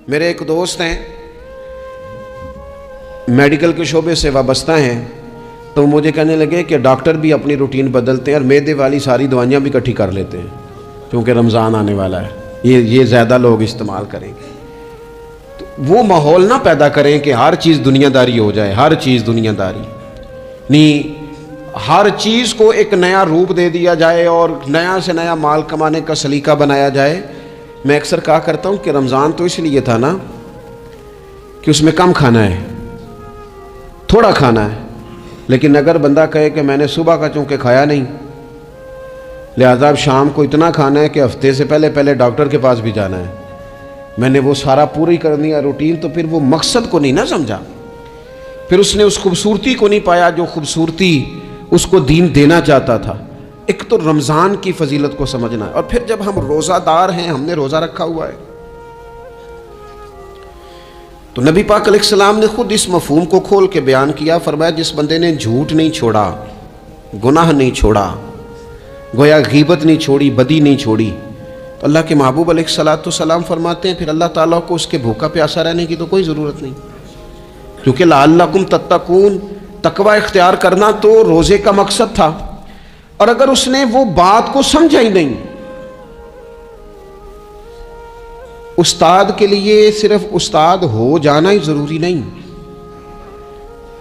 میرے ایک دوست ہیں، میڈیکل کے شعبے سے وابستہ ہیں، تو مجھے کہنے لگے کہ ڈاکٹر بھی اپنی روٹین بدلتے ہیں اور معدے والی ساری دوائیاں بھی اکٹھی کر لیتے ہیں کیونکہ رمضان آنے والا ہے، یہ زیادہ لوگ استعمال کریں گے۔ تو وہ ماحول نہ پیدا کریں کہ ہر چیز دنیا داری ہو جائے، ہر چیز دنیا داری نہیں، ہر چیز کو ایک نیا روپ دے دیا جائے اور نیا سے نیا مال کمانے کا سلیقہ بنایا جائے۔ میں اکثر کہا کرتا ہوں کہ رمضان تو اس لیے تھا نا کہ اس میں کم کھانا ہے، تھوڑا کھانا ہے، لیکن اگر بندہ کہے کہ میں نے صبح کا چونکہ کھایا نہیں لہذا اب شام کو اتنا کھانا ہے کہ ہفتے سے پہلے ڈاکٹر کے پاس بھی جانا ہے، میں نے وہ سارا پوری کر دیا روٹین، تو پھر وہ مقصد کو نہیں نہ سمجھا، پھر اس نے اس خوبصورتی کو نہیں پایا جو خوبصورتی اس کو دین دینا چاہتا تھا۔ ایک تو رمضان کی فضیلت کو سمجھنا ہے، اور پھر جب ہم روزہ دار ہیں، ہم نے روزہ رکھا ہوا ہے، تو نبی پاک علیہ السلام نے خود اس مفہوم کو کھول کے بیان کیا، فرمایا جس بندے نے جھوٹ نہیں چھوڑا، گناہ نہیں چھوڑا، گویا غیبت نہیں چھوڑی، بدی نہیں چھوڑی، تو اللہ کے محبوب علیہ الصلوۃ والسلام فرماتے ہیں پھر اللہ تعالیٰ کو اس کے بھوکا پیاسا رہنے کی تو کوئی ضرورت نہیں، کیونکہ لعلکم تتقون، تقوی اختیار کرنا تو روزے کا مقصد تھا، اور اگر اس نے وہ بات کو سمجھا ہی نہیں، استاد کے لیے صرف استاد ہو جانا ہی ضروری نہیں،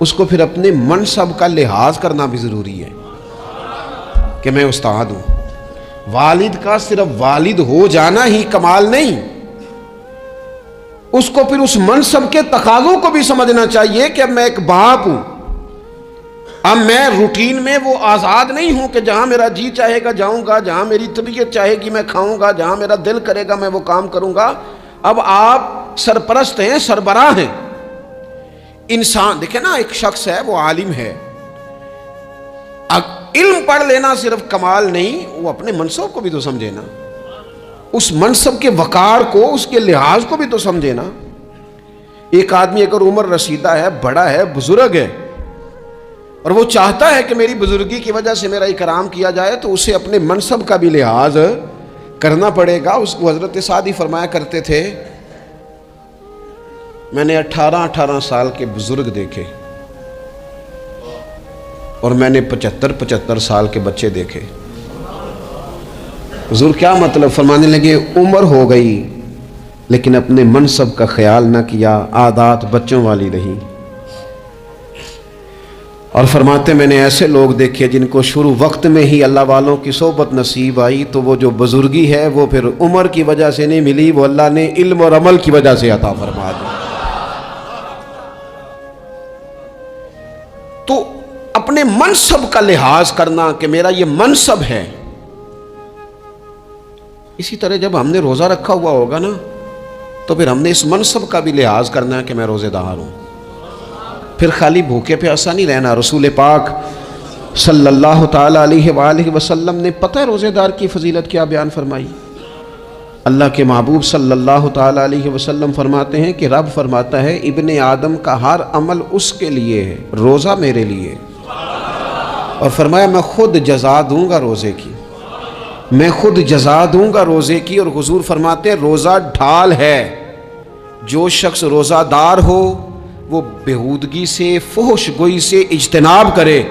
اس کو پھر اپنے منصب کا لحاظ کرنا بھی ضروری ہے کہ میں استاد ہوں۔ والد کا صرف والد ہو جانا ہی کمال نہیں، اس کو پھر اس منصب کے تقاضوں کو بھی سمجھنا چاہیے کہ اب میں ایک باپ ہوں، اب میں روٹین میں وہ آزاد نہیں ہوں کہ جہاں میرا جی چاہے گا جاؤں گا، جہاں میری طبیعت چاہے گی میں کھاؤں گا، جہاں میرا دل کرے گا میں وہ کام کروں گا۔ اب آپ سرپرست ہیں، سربراہ ہیں۔ انسان دیکھیں نا، ایک شخص ہے وہ عالم ہے، علم پڑھ لینا صرف کمال نہیں، وہ اپنے منصب کو بھی تو سمجھے نا، اس منصب کے وقار کو، اس کے لحاظ کو بھی تو سمجھے نا۔ ایک آدمی اگر عمر رسیدہ ہے، بڑا ہے، بزرگ ہے، اور وہ چاہتا ہے کہ میری بزرگی کی وجہ سے میرا اکرام کیا جائے، تو اسے اپنے منصب کا بھی لحاظ کرنا پڑے گا۔ اس کو حضرت سعدی فرمایا کرتے تھے میں نے 18 سال کے بزرگ دیکھے اور میں نے 75 سال کے بچے دیکھے۔ حضور کیا مطلب؟ فرمانے لگے عمر ہو گئی لیکن اپنے منصب کا خیال نہ کیا، عادات بچوں والی رہی۔ اور فرماتے میں نے ایسے لوگ دیکھے جن کو شروع وقت میں ہی اللہ والوں کی صحبت نصیب آئی، تو وہ جو بزرگی ہے وہ پھر عمر کی وجہ سے نہیں ملی، وہ اللہ نے علم اور عمل کی وجہ سے عطا فرما دی۔ تو اپنے منصب کا لحاظ کرنا کہ میرا یہ منصب ہے۔ اسی طرح جب ہم نے روزہ رکھا ہوا ہوگا نا، تو پھر ہم نے اس منصب کا بھی لحاظ کرنا ہے کہ میں روزے دار ہوں، پھر خالی بھوکے پیاسا نہیں رہنا۔ رسول پاک صلی اللہ تعالی علیہ وآلہ وسلم نے پتہ ہے روزے دار کی فضیلت کیا بیان فرمائی؟ اللہ کے محبوب صلی اللہ تعالی علیہ وسلم فرماتے ہیں کہ رب فرماتا ہے ابن آدم کا ہر عمل اس کے لیے ہے، روزہ میرے لیے، اور فرمایا میں خود جزا دوں گا روزے کی، میں خود جزا دوں گا روزے کی۔ اور حضور فرماتے ہیں روزہ ڈھال ہے، جو شخص روزہ دار ہو وہ بےہودگی سے، فحش گوئی سے اجتناب کرے۔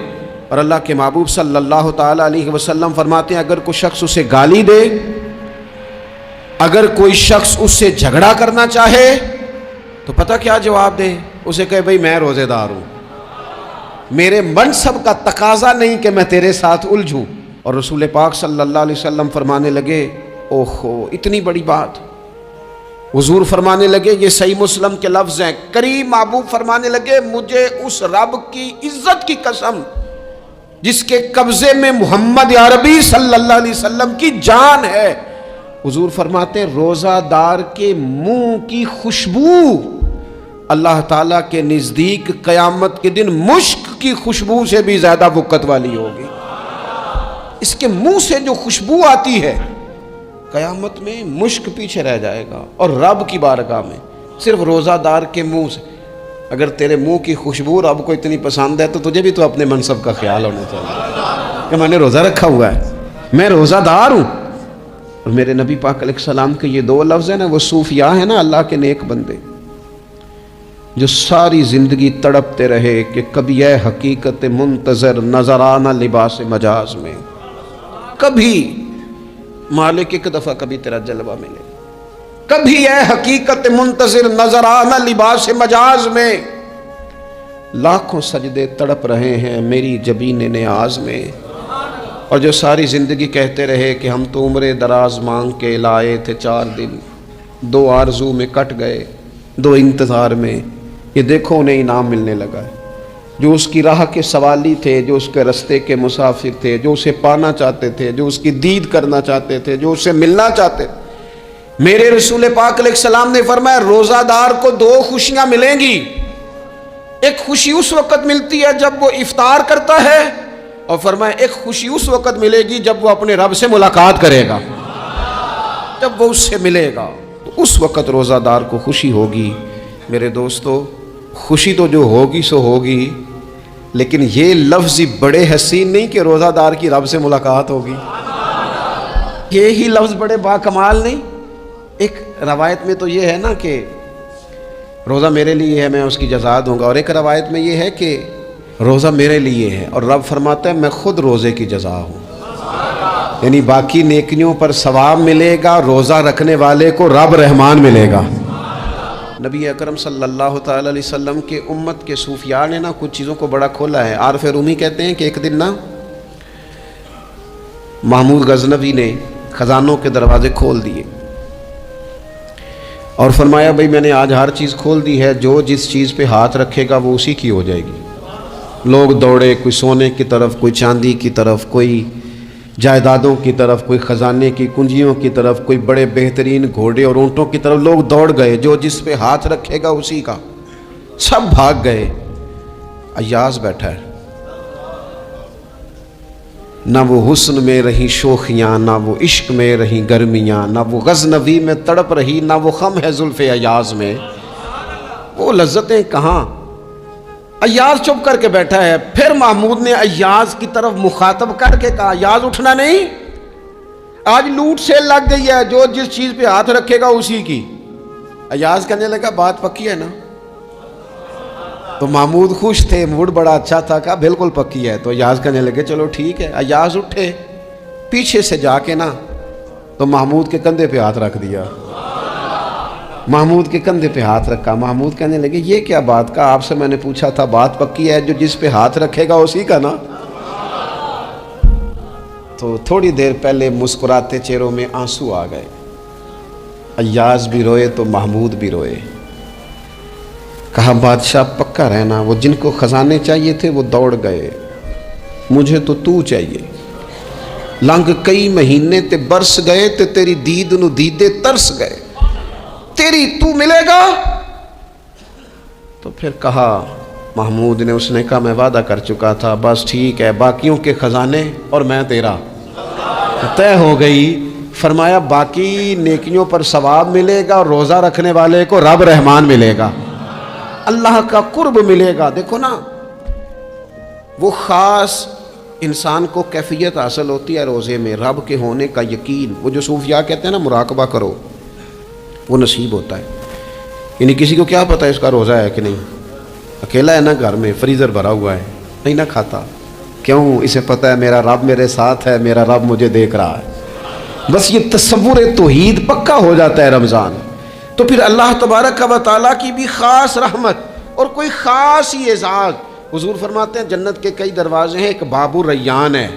اور اللہ کے محبوب صلی اللہ تعالی علیہ وسلم فرماتے ہیں اگر کوئی شخص اسے گالی دے، اگر کوئی شخص اس سے جھگڑا کرنا چاہے تو پتہ کیا جواب دے؟ اسے کہے بھئی میں روزے دار ہوں، میرے منصب کا تقاضا نہیں کہ میں تیرے ساتھ الجھوں۔ اور رسول پاک صلی اللہ علیہ وسلم فرمانے لگے اوہو اتنی بڑی بات۔ حضور فرمانے لگے، یہ صحیح مسلم کے لفظ ہیں، کریم محبوب فرمانے لگے مجھے اس رب کی عزت کی قسم جس کے قبضے میں محمد عربی صلی اللہ علیہ وسلم کی جان ہے، حضور فرماتے ہیں روزہ دار کے منہ کی خوشبو اللہ تعالیٰ کے نزدیک قیامت کے دن مشک کی خوشبو سے بھی زیادہ وقت والی ہوگی۔ اس کے منہ سے جو خوشبو آتی ہے قیامت میں مشک پیچھے رہ جائے گا، اور رب کی بارگاہ میں صرف روزہ دار کے منہ سے اگر تیرے منہ کی خوشبو رب کو اتنی پسند ہے تو تجھے بھی تو اپنے منصب کا خیال ہونا چاہیے کہ میں نے روزہ رکھا ہوا ہے، میں روزہ دار ہوں۔ اور میرے نبی پاک علیہ السلام کے یہ دو لفظ ہیں نا، وہ صوفیاء ہیں نا، اللہ کے نیک بندے جو ساری زندگی تڑپتے رہے کہ کبھی اے حقیقت منتظر نظر آنا لباس مجاز میں، کبھی مالک ایک دفعہ کبھی تیرا جلوہ ملے، کبھی اے حقیقت منتظر نظر آنا لباس مجاز میں، لاکھوں سجدے تڑپ رہے ہیں میری جبین نیاز میں، اور جو ساری زندگی کہتے رہے کہ ہم تو عمر دراز مانگ کے لائے تھے 4 دن، 2 آرزو میں کٹ گئے، 2 انتظار میں، یہ دیکھو انہیں انعام ملنے لگا ہے۔ جو اس کی راہ کے سوالی تھے، جو اس کے رستے کے مسافر تھے، جو اسے پانا چاہتے تھے، جو اس کی دید کرنا چاہتے تھے، جو اسے ملنا چاہتے تھے، میرے رسول پاک علیہ السلام نے فرمایا روزہ دار کو 2 خوشیاں ملیں گی۔ ایک خوشی اس وقت ملتی ہے جب وہ افطار کرتا ہے، اور فرمایا ایک خوشی اس وقت ملے گی جب وہ اپنے رب سے ملاقات کرے گا، جب وہ اس سے ملے گا تو اس وقت روزہ دار کو خوشی ہوگی۔ میرے دوستو، خوشی تو جو ہوگی سو ہوگی، لیکن یہ لفظ بڑے حسین نہیں کہ روزہ دار کی رب سے ملاقات ہوگی، یہی لفظ بڑے باکمال نہیں۔ ایک روایت میں تو یہ ہے نا کہ روزہ میرے لیے ہے، میں اس کی جزا دوں گا، اور ایک روایت میں یہ ہے کہ روزہ میرے لیے ہے اور رب فرماتا ہے میں خود روزے کی جزا ہوں، یعنی باقی نیکیوں پر ثواب ملے گا، روزہ رکھنے والے کو رب رحمان ملے گا۔ نبی اکرم صلی اللہ تعالی علیہ وسلم کے امت کے صوفیاء نے نا کچھ چیزوں کو بڑا کھولا ہے۔ عارف رومی کہتے ہیں کہ ایک دن نا محمود غزنوی نے خزانوں کے دروازے کھول دیے اور فرمایا بھئی میں نے آج ہر چیز کھول دی ہے، جو جس چیز پہ ہاتھ رکھے گا وہ اسی کی ہو جائے گی۔ لوگ دوڑے، کوئی سونے کی طرف، کوئی چاندی کی طرف، کوئی جائیدادوں کی طرف، کوئی خزانے کی کنجیوں کی طرف، کوئی بڑے بہترین گھوڑے اور اونٹوں کی طرف، لوگ دوڑ گئے، جو جس پہ ہاتھ رکھے گا اسی کا، سب بھاگ گئے۔ ایاز بیٹھا ہے، نہ وہ حسن میں رہی شوخیاں، نہ وہ عشق میں رہی گرمیاں، نہ وہ غزنوی میں تڑپ رہی، نہ وہ خم ہے زلف ایاز میں، وہ لذتیں کہاں۔ ایاز چپ کر کے بیٹھا ہے۔ پھر محمود نے ایاز کی طرف مخاطب کر کے کہا ایاز اٹھنا نہیں، آج لوٹ سیل لگ گئی ہے، جو جس چیز پہ ہاتھ رکھے گا اسی کی۔ ایاز کہنے لگا بات پکی ہے نا؟ تو محمود خوش تھے، موڈ بڑا اچھا تھا، کہا بالکل پکی ہے۔ تو ایاز کہنے لگے چلو ٹھیک ہے۔ ایاز اٹھے، پیچھے سے جا کے نا تو محمود کے کندھے پہ ہاتھ رکھ دیا، محمود کے کندھے پہ ہاتھ رکھا۔ محمود کہنے لگے یہ کیا بات کا، آپ سے میں نے پوچھا تھا بات پکی ہے، جو جس پہ ہاتھ رکھے گا اسی کا نا۔ تو تھوڑی دیر پہلے مسکراتے چہروں میں آنسو آ گئے، ایاز بھی روئے تو محمود بھی روئے۔ کہا بادشاہ پکا رہنا، وہ جن کو خزانے چاہیے تھے وہ دوڑ گئے، مجھے تو چاہیے۔ لنگ کئی مہینے تے برس گئے تے تیری دید نو دیدے ترس گئے، تیری تو ملے گا۔ تو پھر کہا محمود نے، اس نے کہا میں وعدہ کر چکا تھا، بس ٹھیک ہے، باقیوں کے خزانے اور میں تیرا، طے ہو گئی۔ فرمایا باقی نیکیوں پر ثواب ملے گا، اور روزہ رکھنے والے کو رب رحمان ملے گا، اللہ کا قرب ملے گا۔ دیکھو نا، وہ خاص انسان کو کیفیت حاصل ہوتی ہے روزے میں، رب کے ہونے کا یقین۔ وہ جو صوفیاء کہتے ہیں نا مراقبہ کرو، وہ نصیب ہوتا ہے۔ یعنی کسی کو کیا پتہ ہے اس کا روزہ ہے کہ نہیں، اکیلا ہے نا گھر میں، فریزر بھرا ہوا ہے، نہیں نہ کھاتا، کیوں؟ اسے پتہ ہے میرا رب میرے ساتھ ہے، میرا رب مجھے دیکھ رہا ہے۔ بس یہ تصور توحید پکا ہو جاتا ہے رمضان، تو پھر اللہ تبارک و تعالیٰ کی بھی خاص رحمت اور کوئی خاص ہی اعزاز۔ حضور فرماتے ہیں جنت کے کئی دروازے ہیں، ایک باب الریان ہے،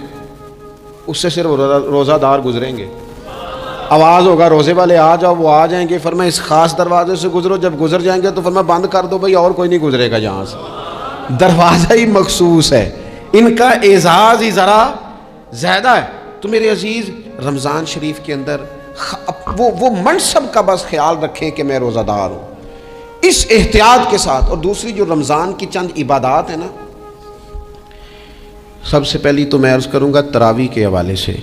اس سے صرف روزہ دار گزریں گے۔ آواز ہوگا روزے والے آ جاؤ، وہ آ جائیں گے، فرمایا اس خاص دروازے سے گزرو، جب گزر جائیں گے تو فرمایا بند کر دو بھائی، اور کوئی نہیں گزرے گا یہاں سے، دروازہ ہی مخصوص ہے، ان کا اعزاز ہی ذرا زیادہ ہے۔ تو میرے عزیز، رمضان شریف کے اندر وہ منصب کا بس خیال رکھیں کہ میں روزہ دار ہوں، اس احتیاط کے ساتھ۔ اور دوسری جو رمضان کی چند عبادات ہیں نا، سب سے پہلی تو میں عرض کروں گا تراویح کے حوالے سے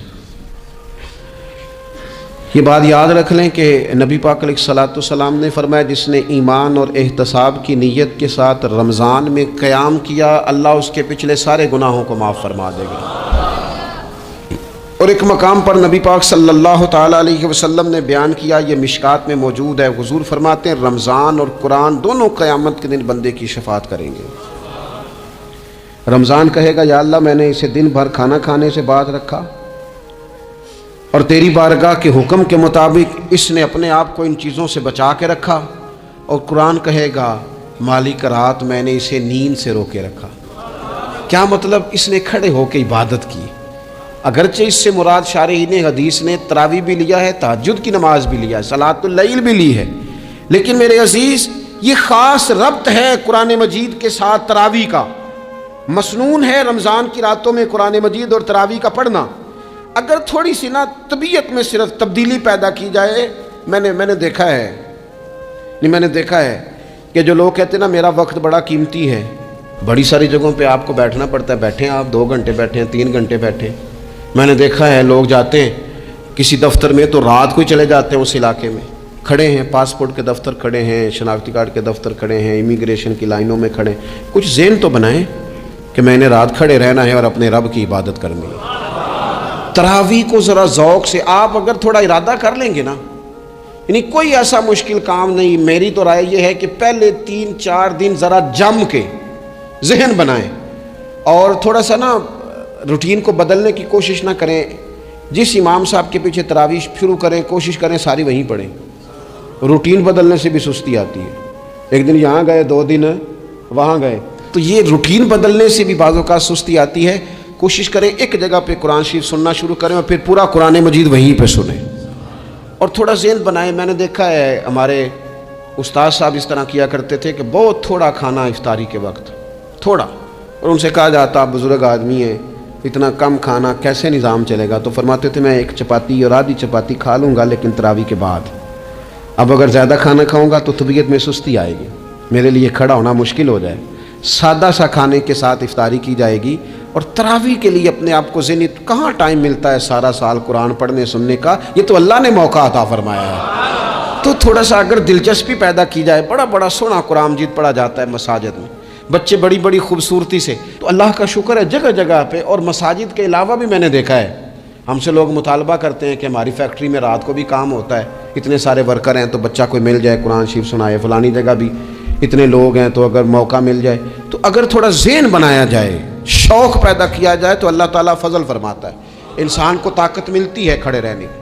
یہ بات یاد رکھ لیں کہ نبی پاک علیہ السلام نے فرمایا جس نے ایمان اور احتساب کی نیت کے ساتھ رمضان میں قیام کیا، اللہ اس کے پچھلے سارے گناہوں کو معاف فرما دے گا۔ اور ایک مقام پر نبی پاک صلی اللہ تعالیٰ علیہ وسلم نے بیان کیا، یہ مشکات میں موجود ہے، حضور فرماتے ہیں رمضان اور قرآن دونوں قیامت کے دن بندے کی شفاعت کریں گے۔ رمضان کہے گا یا اللہ میں نے اسے دن بھر کھانا کھانے سے باز رکھا اور تیری بارگاہ کے حکم کے مطابق اس نے اپنے آپ کو ان چیزوں سے بچا کے رکھا، اور قرآن کہے گا مالک رات میں نے اسے نیند سے روکے رکھا۔ کیا مطلب؟ اس نے کھڑے ہو کے عبادت کی، اگرچہ اس سے مراد شارحین حدیث نے تراویح بھی لیا ہے، تہجد کی نماز بھی لیا ہے، صلاۃ اللیل بھی لی ہے، لیکن میرے عزیز یہ خاص ربط ہے قرآن مجید کے ساتھ تراویح کا۔ مسنون ہے رمضان کی راتوں میں قرآن مجید اور تراویح کا پڑھنا۔ اگر تھوڑی سی نا طبیعت میں صرف تبدیلی پیدا کی جائے، میں نے دیکھا ہے کہ جو لوگ کہتے ہیں نا میرا وقت بڑا قیمتی ہے، بڑی ساری جگہوں پہ آپ کو بیٹھنا پڑتا ہے، بیٹھیں آپ 2 گھنٹے بیٹھیں، 3 گھنٹے بیٹھیں۔ میں نے دیکھا ہے لوگ جاتے ہیں کسی دفتر میں تو رات کو ہی چلے جاتے ہیں، اس علاقے میں کھڑے ہیں، پاسپورٹ کے دفتر کھڑے ہیں، شناختی کارڈ کے دفتر کھڑے ہیں، امیگریشن کی لائنوں میں کھڑے ہیں۔ کچھ ذہن تو بنائیں کہ میں نے رات کھڑے رہنا ہے اور اپنے رب کی عبادت کرنی ہے۔ تراویح کو ذرا ذوق سے آپ اگر تھوڑا ارادہ کر لیں گے نا، یعنی کوئی ایسا مشکل کام نہیں، میری تو رائے یہ ہے کہ پہلے 3-4 دن ذرا جم کے ذہن بنائیں اور تھوڑا سا نا روٹین کو بدلنے کی کوشش نہ کریں۔ جس امام صاحب کے پیچھے تراویح شروع کریں کوشش کریں ساری وہیں پڑھیں۔ روٹین بدلنے سے بھی سستی آتی ہے، ایک دن یہاں گئے 2 دن وہاں گئے، تو یہ روٹین بدلنے سے بھی بعض اوقات سستی آتی ہے۔ کوشش کریں ایک جگہ پہ قرآن شریف سننا شروع کریں اور پھر پورا قرآن مجید وہیں پہ سنیں اور تھوڑا ذہن بنائیں۔ میں نے دیکھا ہے ہمارے استاد صاحب اس طرح کیا کرتے تھے کہ بہت تھوڑا کھانا افطاری کے وقت، تھوڑا، اور ان سے کہا جاتا آپ بزرگ آدمی ہیں، اتنا کم کھانا کیسے نظام چلے گا؟ تو فرماتے تھے میں 1 چپاتی اور آدھی چپاتی کھا لوں گا لیکن تراویح کے بعد، اب اگر زیادہ کھانا کھاؤں گا تو طبیعت میں سستی آئے گی، میرے لیے کھڑا ہونا مشکل ہو جائے۔ سادہ سا کھانے کے ساتھ افطاری کی جائے گی، اور تراویح کے لیے اپنے آپ کو ذہنی کہاں ٹائم ملتا ہے سارا سال قرآن پڑھنے سننے کا؟ یہ تو اللہ نے موقع عطا فرمایا ہے، تو تھوڑا سا اگر دلچسپی پیدا کی جائے، بڑا سونا قرآن مجید پڑھا جاتا ہے مساجد میں، بچے بڑی خوبصورتی سے، تو اللہ کا شکر ہے جگہ جگہ پہ۔ اور مساجد کے علاوہ بھی میں نے دیکھا ہے ہم سے لوگ مطالبہ کرتے ہیں کہ ہماری فیکٹری میں رات کو بھی کام ہوتا ہے، اتنے سارے ورکر ہیں تو بچہ کوئی مل جائے قرآن شریف سنائے، فلانی جگہ بھی اتنے لوگ ہیں تو اگر موقع مل جائے، تو اگر تھوڑا ذہن بنایا جائے، شوق پیدا کیا جائے تو اللہ تعالیٰ فضل فرماتا ہے، انسان کو طاقت ملتی ہے کھڑے رہنے کی۔